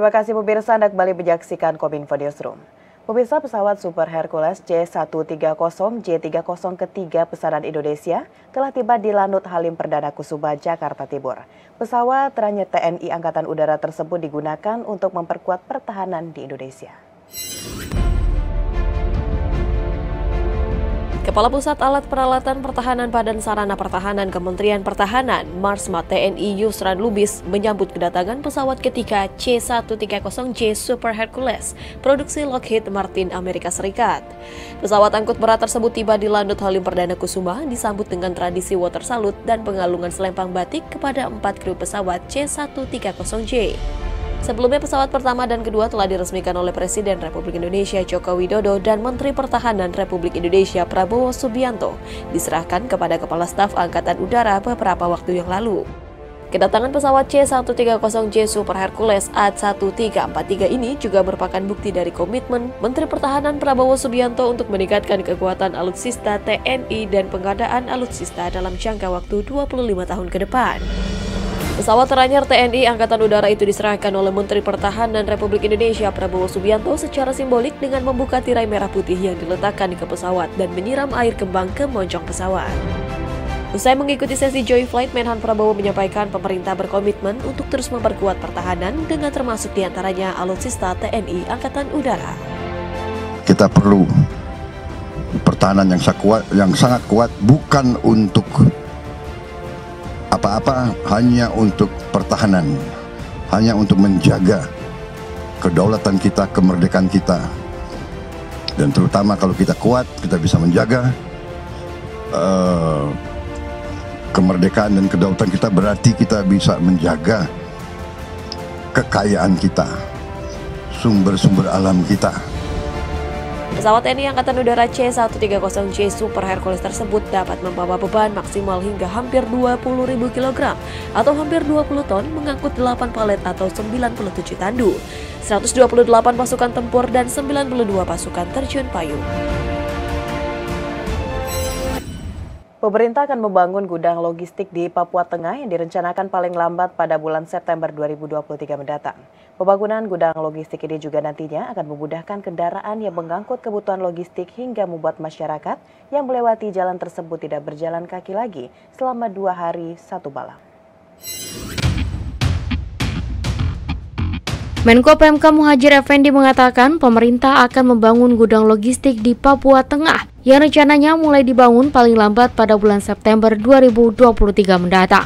Terima kasih pemirsa, Anda kembali menyaksikan Kominfo Newsroom. Pemirsa, pesawat Super Hercules C-130J30 ketiga pesanan Indonesia telah tiba di Lanut Halim Perdana Kusuma, Jakarta Timur. Pesawat Trayek TNI Angkatan Udara tersebut digunakan untuk memperkuat pertahanan di Indonesia. Kepala Pusat Alat Peralatan Pertahanan Badan Sarana Pertahanan Kementerian Pertahanan, Marsma TNI Yusran Lubis menyambut kedatangan pesawat ketiga C-130J Super Hercules produksi Lockheed Martin Amerika Serikat. Pesawat angkut berat tersebut tiba di Lanut Halim Perdana Kusuma disambut dengan tradisi water salute dan pengalungan selempang batik kepada 4 kru pesawat C-130J. Sebelumnya pesawat pertama dan kedua telah diresmikan oleh Presiden Republik Indonesia Joko Widodo dan Menteri Pertahanan Republik Indonesia Prabowo Subianto diserahkan kepada Kepala Staf Angkatan Udara beberapa waktu yang lalu. Kedatangan pesawat C-130J Super Hercules A1343 ini juga merupakan bukti dari komitmen Menteri Pertahanan Prabowo Subianto untuk meningkatkan kekuatan alutsista TNI dan pengadaan alutsista dalam jangka waktu 25 tahun ke depan. Pesawat Trayek TNI Angkatan Udara itu diserahkan oleh Menteri Pertahanan Republik Indonesia Prabowo Subianto secara simbolik dengan membuka tirai merah putih yang diletakkan ke pesawat dan menyiram air kembang ke moncong pesawat. Usai mengikuti sesi Joy Flight, Menhan Prabowo menyampaikan pemerintah berkomitmen untuk terus memperkuat pertahanan dengan termasuk diantaranya alutsista TNI Angkatan Udara. Kita perlu pertahanan yang sangat kuat, bukan untuk apa-apa, hanya untuk pertahanan, hanya untuk menjaga kedaulatan kita, kemerdekaan kita. Dan terutama kalau kita kuat, kita bisa menjaga kemerdekaan dan kedaulatan kita, berarti kita bisa menjaga kekayaan kita, sumber-sumber alam kita. Pesawat TNI Angkatan Udara C-130J Super Hercules tersebut dapat membawa beban maksimal hingga hampir 20.000 kg atau hampir 20 ton, mengangkut 8 palet atau 97 tandu, 128 pasukan tempur dan 92 pasukan terjun payung. Pemerintah akan membangun gudang logistik di Papua Tengah yang direncanakan paling lambat pada bulan September 2023 mendatang. Pembangunan gudang logistik ini juga nantinya akan memudahkan kendaraan yang mengangkut kebutuhan logistik hingga membuat masyarakat yang melewati jalan tersebut tidak berjalan kaki lagi selama 2 hari 1 malam. Menko PMK Muhadjir Effendi mengatakan pemerintah akan membangun gudang logistik di Papua Tengah yang rencananya mulai dibangun paling lambat pada bulan September 2023 mendatang.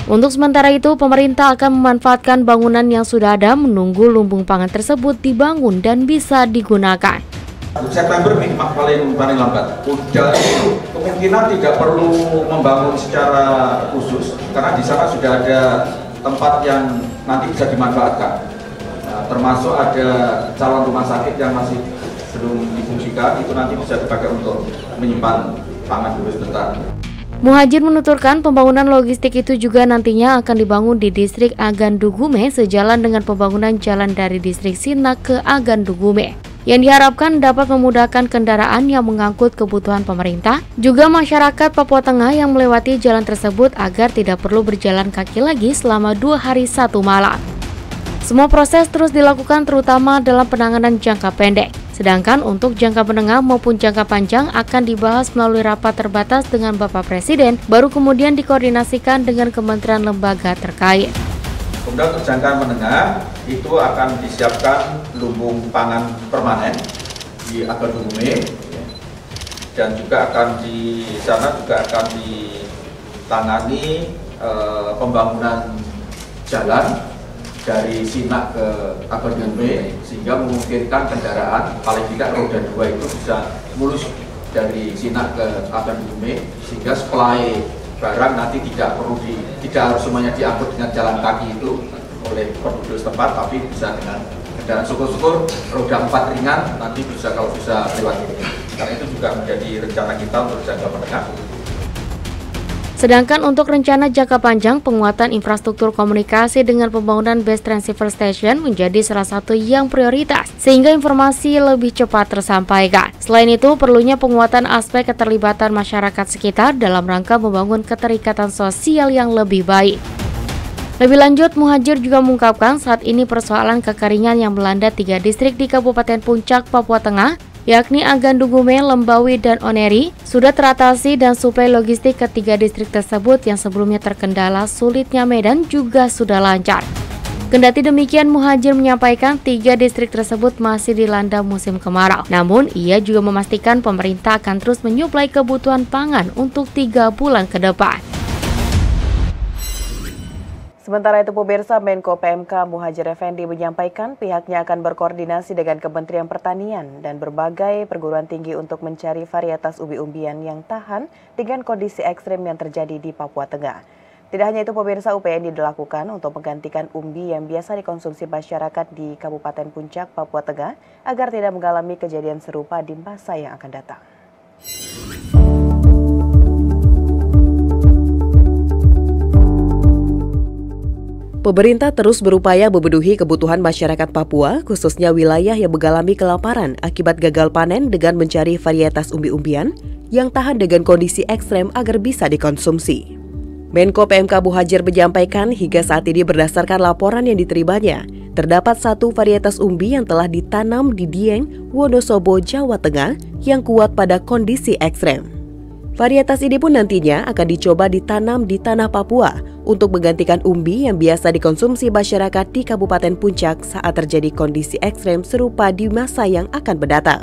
Untuk sementara itu, pemerintah akan memanfaatkan bangunan yang sudah ada menunggu lumbung pangan tersebut dibangun dan bisa digunakan. September memang paling lambat. Udah itu kemungkinan tidak perlu membangun secara khusus karena di sana sudah ada tempat yang nanti bisa dimanfaatkan. Termasuk ada calon rumah sakit yang masih belum difungsikan, itu nanti bisa dipakai untuk menyimpan pangan dulu sebentar. Muhadjir menuturkan pembangunan logistik itu juga nantinya akan dibangun di distrik Agandugume sejalan dengan pembangunan jalan dari distrik Sinak ke Agandugume yang diharapkan dapat memudahkan kendaraan yang mengangkut kebutuhan pemerintah, juga masyarakat Papua Tengah yang melewati jalan tersebut agar tidak perlu berjalan kaki lagi selama 2 hari 1 malam. Semua proses terus dilakukan terutama dalam penanganan jangka pendek, sedangkan untuk jangka menengah maupun jangka panjang akan dibahas melalui rapat terbatas dengan Bapak Presiden, baru kemudian dikoordinasikan dengan kementerian lembaga terkait. Kemudian untuk jangka menengah itu akan disiapkan lumbung pangan permanen di Agandugume dan juga akan di sana juga akan ditangani pembangunan jalan dari Sinak ke Agandugume sehingga memungkinkan kendaraan paling tidak roda 2 itu bisa mulus dari Sinak ke Agandugume sehingga supply barang nanti tidak harus semuanya diangkut dengan jalan kaki itu oleh penduduk setempat, tapi bisa dengan kendaraan syukur-syukur roda 4 ringan nanti bisa kalau bisa lewat ini. Karena itu juga menjadi rencana kita untuk jangka menengah. Sedangkan untuk rencana jangka panjang, penguatan infrastruktur komunikasi dengan pembangunan base transceiver station menjadi salah satu yang prioritas, sehingga informasi lebih cepat tersampaikan. Selain itu, perlunya penguatan aspek keterlibatan masyarakat sekitar dalam rangka membangun keterikatan sosial yang lebih baik. Lebih lanjut, Muhajir juga mengungkapkan saat ini persoalan kekeringan yang melanda 3 distrik di Kabupaten Puncak, Papua Tengah, yakni Agan Dugume, Lembawi, dan Oneri, sudah teratasi dan suplai logistik ke 3 distrik tersebut yang sebelumnya terkendala sulitnya medan juga sudah lancar. Kendati demikian, Muhajir menyampaikan 3 distrik tersebut masih dilanda musim kemarau. Namun, ia juga memastikan pemerintah akan terus menyuplai kebutuhan pangan untuk 3 bulan ke depan. Sementara itu, pemirsa, Menko PMK Muhajir Effendi menyampaikan pihaknya akan berkoordinasi dengan Kementerian Pertanian dan berbagai perguruan tinggi untuk mencari varietas umbi-umbian yang tahan dengan kondisi ekstrim yang terjadi di Papua Tengah. Tidak hanya itu, pemirsa, upaya ini dilakukan untuk menggantikan umbi yang biasa dikonsumsi masyarakat di Kabupaten Puncak, Papua Tengah agar tidak mengalami kejadian serupa di masa yang akan datang. Pemerintah terus berupaya memenuhi kebutuhan masyarakat Papua, khususnya wilayah yang mengalami kelaparan akibat gagal panen dengan mencari varietas umbi-umbian yang tahan dengan kondisi ekstrem agar bisa dikonsumsi. Menko PMK Muhajir menyampaikan hingga saat ini berdasarkan laporan yang diterimanya, terdapat 1 varietas umbi yang telah ditanam di Dieng, Wonosobo, Jawa Tengah yang kuat pada kondisi ekstrem. Varietas ini pun nantinya akan dicoba ditanam di tanah Papua untuk menggantikan umbi yang biasa dikonsumsi masyarakat di Kabupaten Puncak saat terjadi kondisi ekstrem serupa di masa yang akan mendatang.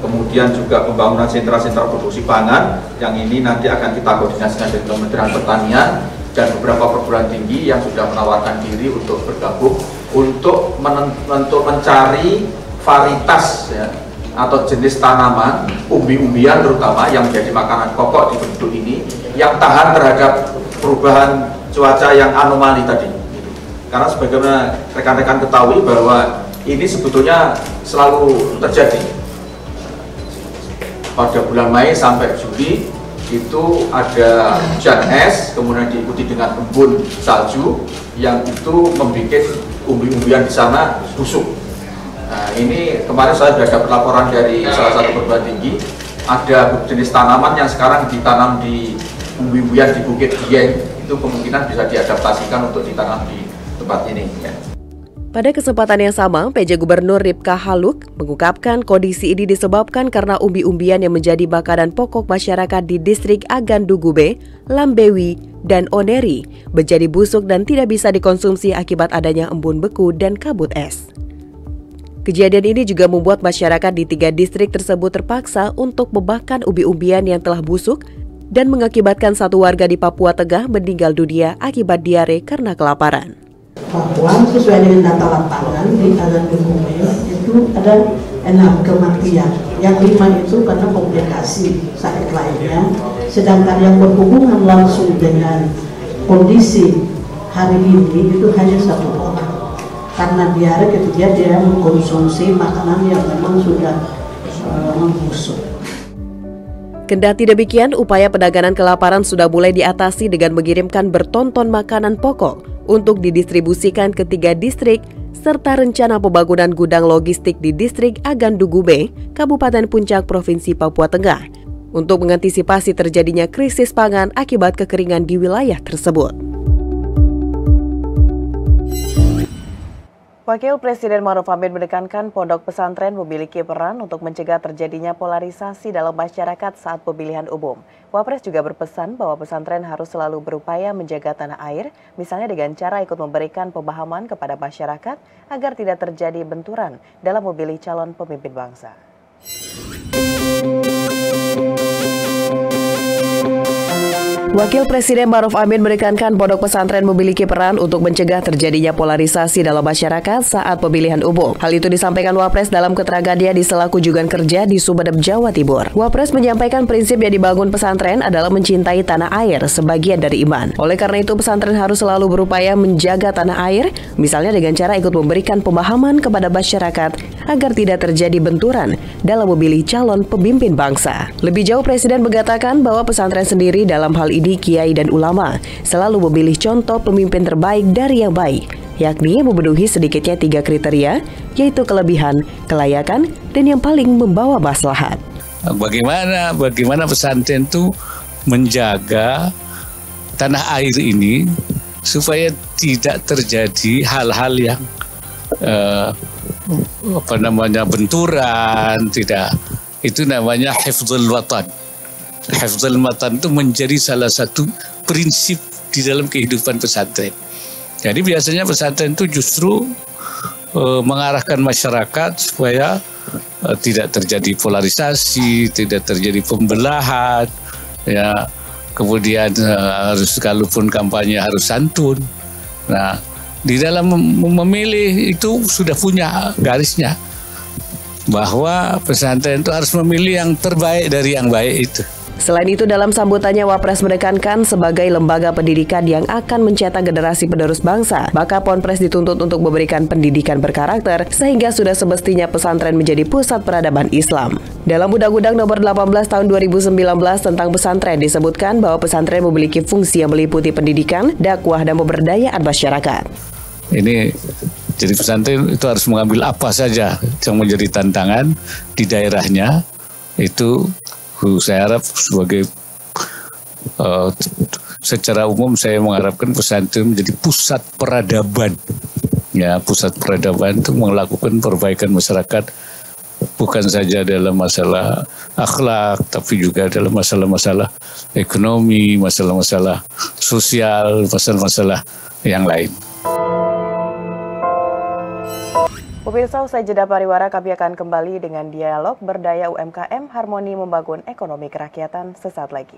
Kemudian juga pembangunan sentra-sentra produksi pangan yang ini nanti akan kita koordinasikan dengan Kementerian Pertanian dan beberapa perguruan tinggi yang sudah menawarkan diri untuk bergabung untuk mencari varietas ya, atau jenis tanaman umbi-umbian terutama yang menjadi makanan pokok di penduduk ini yang tahan terhadap perubahan cuaca yang anomali tadi. Karena sebagaimana rekan-rekan ketahui bahwa ini sebetulnya selalu terjadi. Pada bulan Mei sampai Juli itu ada hujan es, kemudian diikuti dengan embun salju yang itu membuat umbi-umbian di sana busuk. Nah, ini kemarin saya sudah dapat laporan dari salah satu perguruan tinggi, ada jenis tanaman yang sekarang ditanam di umbi-umbian di Bukit Dieng, itu kemungkinan bisa diadaptasikan untuk ditanam di tempat ini. Ya. Pada kesempatan yang sama, PJ Gubernur Ripka Haluk mengungkapkan kondisi ini disebabkan karena umbi-umbian yang menjadi makanan pokok masyarakat di distrik Agan Dugube, Lambewi, dan Oneri menjadi busuk dan tidak bisa dikonsumsi akibat adanya embun beku dan kabut es. Kejadian ini juga membuat masyarakat di 3 distrik tersebut terpaksa untuk membakar umbi-umbian yang telah busuk dan mengakibatkan 1 warga di Papua Tengah meninggal dunia akibat diare karena kelaparan. Papua sesuai dengan data lapangan di Agan Dugume itu ada 6 kematian, yang 5 itu karena komplikasi sakit lainnya, sedangkan yang berhubungan langsung dengan kondisi hari ini itu hanya 1 orang. Karena diare ketika dia mengkonsumsi makanan yang memang sudah membusuk. Kendati demikian, upaya penanganan kelaparan sudah mulai diatasi dengan mengirimkan bertonton makanan pokok untuk didistribusikan ke 3 distrik serta rencana pembangunan gudang logistik di distrik Agan Dugume, Kabupaten Puncak, Provinsi Papua Tengah untuk mengantisipasi terjadinya krisis pangan akibat kekeringan di wilayah tersebut. Wakil Presiden Ma'ruf Amin menekankan pondok pesantren memiliki peran untuk mencegah terjadinya polarisasi dalam masyarakat saat pemilihan umum. Wapres juga berpesan bahwa pesantren harus selalu berupaya menjaga tanah air, misalnya dengan cara ikut memberikan pemahaman kepada masyarakat agar tidak terjadi benturan dalam memilih calon pemimpin bangsa. Wakil Presiden Ma'ruf Amin menekankan pondok pesantren memiliki peran untuk mencegah terjadinya polarisasi dalam masyarakat saat pemilihan umum. Hal itu disampaikan Wapres dalam keterangannya di sela kunjungan kerja di Sumedep, Jawa Timur. Wapres menyampaikan prinsip yang dibangun pesantren adalah mencintai tanah air sebagian dari iman. Oleh karena itu, pesantren harus selalu berupaya menjaga tanah air, misalnya dengan cara ikut memberikan pemahaman kepada masyarakat agar tidak terjadi benturan dalam memilih calon pemimpin bangsa. Lebih jauh, Presiden mengatakan bahwa pesantren sendiri dalam hal ini kiai dan ulama selalu memilih contoh pemimpin terbaik dari yang baik, yakni memenuhi sedikitnya 3 kriteria, yaitu kelebihan, kelayakan, dan yang paling membawa maslahat. Bagaimana pesantren itu menjaga tanah air ini supaya tidak terjadi hal-hal yang benturan, tidak. Itu namanya hifdzul watan. Hifdzul watan itu menjadi salah satu prinsip di dalam kehidupan pesantren. Jadi biasanya pesantren itu justru mengarahkan masyarakat supaya tidak terjadi polarisasi, tidak terjadi pembelahan, ya. Kemudian harus, kalaupun kampanye harus santun. Nah, di dalam memilih itu sudah punya garisnya, bahwa pesantren itu harus memilih yang terbaik dari yang baik itu. Selain itu, dalam sambutannya Wapres menekankan sebagai lembaga pendidikan yang akan mencetak generasi penerus bangsa, maka Ponpes dituntut untuk memberikan pendidikan berkarakter sehingga sudah semestinya pesantren menjadi pusat peradaban Islam. Dalam Undang-Undang Nomor 18 Tahun 2019 tentang pesantren disebutkan bahwa pesantren memiliki fungsi yang meliputi pendidikan, dakwah, dan pemberdayaan masyarakat. Ini jadi pesantren itu harus mengambil apa saja yang menjadi tantangan di daerahnya. Itu saya harap sebagai secara umum saya mengharapkan pesantren menjadi pusat peradaban. Ya, pusat peradaban itu melakukan perbaikan masyarakat bukan saja dalam masalah akhlak, tapi juga dalam masalah-masalah ekonomi, masalah-masalah sosial, masalah-masalah yang lain. Pemirsa, usai jeda pariwara, kami akan kembali dengan dialog berdaya UMKM Harmoni Membangun Ekonomi Kerakyatan sesaat lagi.